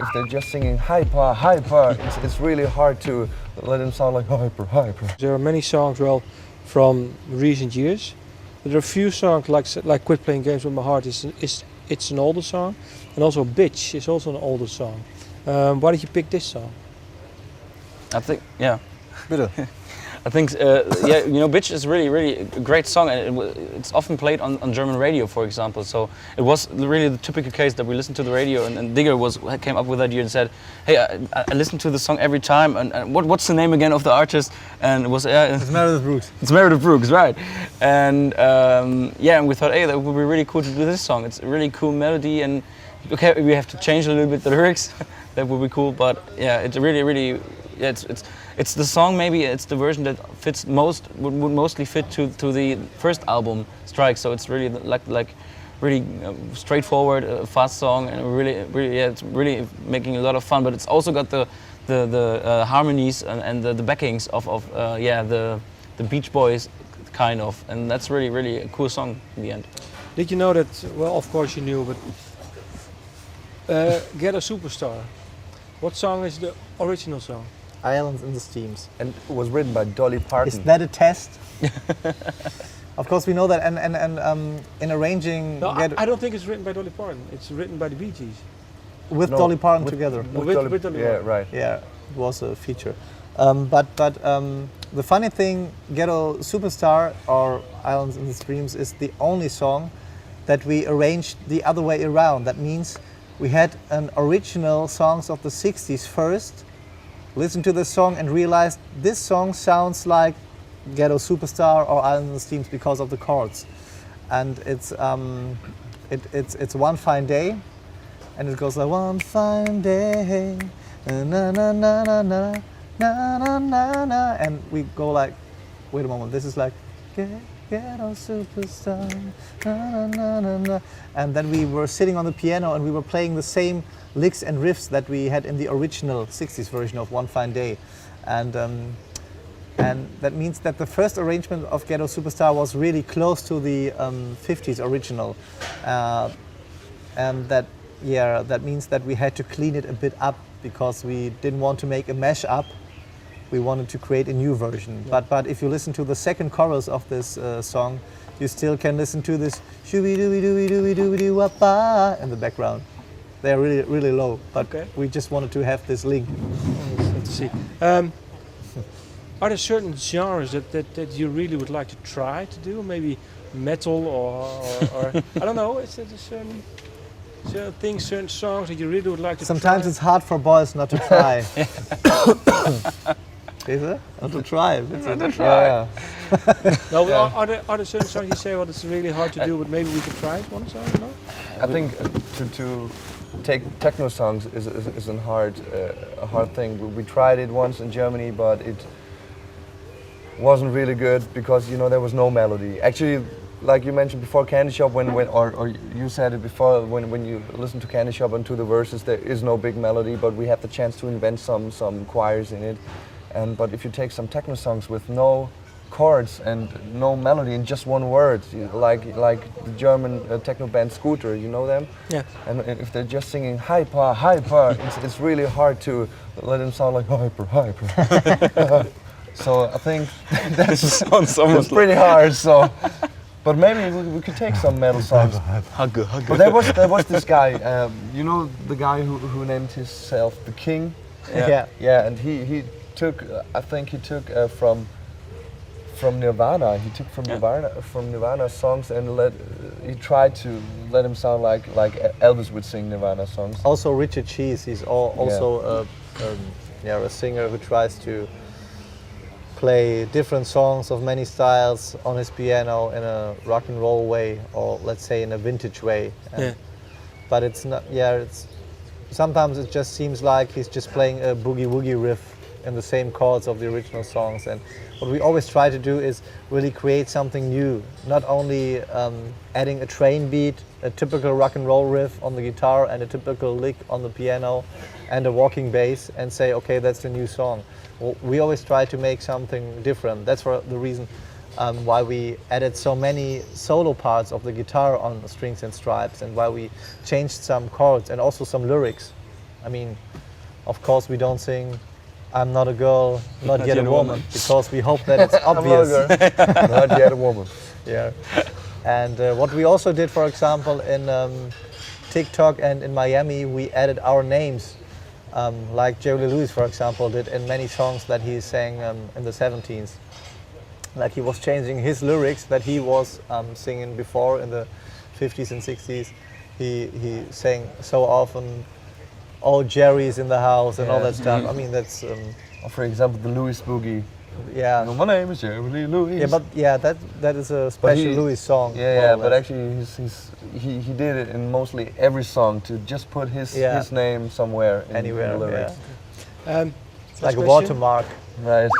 if they're just singing hyper, hyper, it's really hard to let them sound like hyper, hyper. There are many songs, well, from recent years. There are a few songs like "Quit Playing Games with My Heart" it's an older song, and also "Bitch" is also an older song. Why did you pick this song? I think, yeah. Bitte. I think, yeah, you know, "Bitch" is really a great song, and it's often played on German radio, for example. So it was really the typical case that we listened to the radio, and Digger came up with that idea and said, "Hey, I listen to the song every time, and what's the name again of the artist?" And it was It's Meredith Brooks. It's Meredith Brooks, right? And yeah, and we thought, hey, that would be really cool to do this song. It's a really cool melody, and okay, we have to change a little bit the lyrics. That would be cool, but yeah, it's really, yeah, it's the song. Maybe it's the version that fits would mostly fit to the first album, Strike. So it's really like really straightforward, fast song, and really, yeah, it's really making a lot of fun. But it's also got the harmonies and the backings of yeah, the Beach Boys kind of, and that's really a cool song in the end. Did you know that? Well, of course you knew, but Ghetto Superstar. What song is the original song? Islands in the Steams. And it was written by Dolly Parton. Is that a test? Of course we know that, and in arranging... No, I don't think it's written by Dolly Parton. It's written by the Bee Gees. With Dolly Parton together. With Dolly yeah, Parton. right. Yeah, it was a feature. But the funny thing, Ghetto Superstar or Islands in the Streams is the only song that we arranged the other way around. That means we had an original songs of the 60s first, listened to the song and realized this song sounds like Ghetto Superstar or Islands in the Streams because of the chords. And it's One Fine Day, and it goes like one fine day, na na na na na na na na na, and we go like, wait a moment, this is like Ghetto Superstar, na na na na, and then we were sitting on the piano and we were playing the same licks and riffs that we had in the original 60s version of One Fine Day, and that means that the first arrangement of Ghetto Superstar was really close to the 50s original, and that means that we had to clean it a bit up because we didn't want to make a mash-up. We wanted to create a new version. Yeah. But if you listen to the second chorus of this song, you still can listen to this shooby dooby dooby dooby dooby doo wah ba in the background. They're really low, but okay. We just wanted to have this link. Let's see. Are there certain genres that you really would like to try to do? Maybe metal or I don't know. Is it a certain things, certain songs that you really would like to Sometimes try? It's hard for boys not to try. Is it? Not to try. Not to try. Yeah. No, yeah. Are there certain songs you say, well, it's really hard to do, but maybe we could try it one song? No? I think to take techno songs is a hard thing. We tried it once in Germany, but it wasn't really good because, you know, there was no melody. Actually, like you mentioned before, Candy Shop, or you said it before, when you listen to Candy Shop and to the verses, there is no big melody, but we have the chance to invent some choirs in it. But if you take some techno songs with no chords and no melody and just one word, like the German techno band Scooter, you know them? Yeah. And if they're just singing hyper, hyper, it's really hard to let them sound like hyper, hyper. So I think that's pretty hard. So. But maybe we could take some metal songs. Hugger. But there was this guy, you know, the guy who named himself the King. Yeah, and he took, I think he took from Nirvana. He took from Nirvana songs and he tried to let him sound like Elvis would sing Nirvana songs. Also Richard Cheese, he's also a singer who tries to play different songs of many styles on his piano in a rock and roll way, or let's say in a vintage way. But it's not. Sometimes it just seems like he's just playing a boogie woogie riff in the same chords of the original songs. And what we always try to do is really create something new. Not only adding a train beat, a typical rock and roll riff on the guitar, and a typical lick on the piano, and a walking bass, and say, okay, that's the new song. We always try to make something different. That's for the reason why we added so many solo parts of the guitar on Strings and Stripes, and why we changed some chords and also some lyrics. I mean, of course we don't sing I'm not a girl, not yet a woman, because we hope that it's obvious. Not yet a woman. Yeah. And what we also did, for example, in TikTok and in Miami, we added our names, like Jerry Lee Lewis, for example, did in many songs that he sang in the 70s. Like he was changing his lyrics that he was singing before in the 50s and 60s. He sang so often, "Oh, Jerry's in the house" and all that stuff. I mean, that's Or for example, the Louis Boogie. yeah. My name is Jerry Lee Lewis. Yeah, but yeah, that is a special Louis song. Yeah, more or but less. actually he did it in mostly every song to just put his name somewhere in Anywhere, the lyrics. Um, It's like a question. watermark. Right.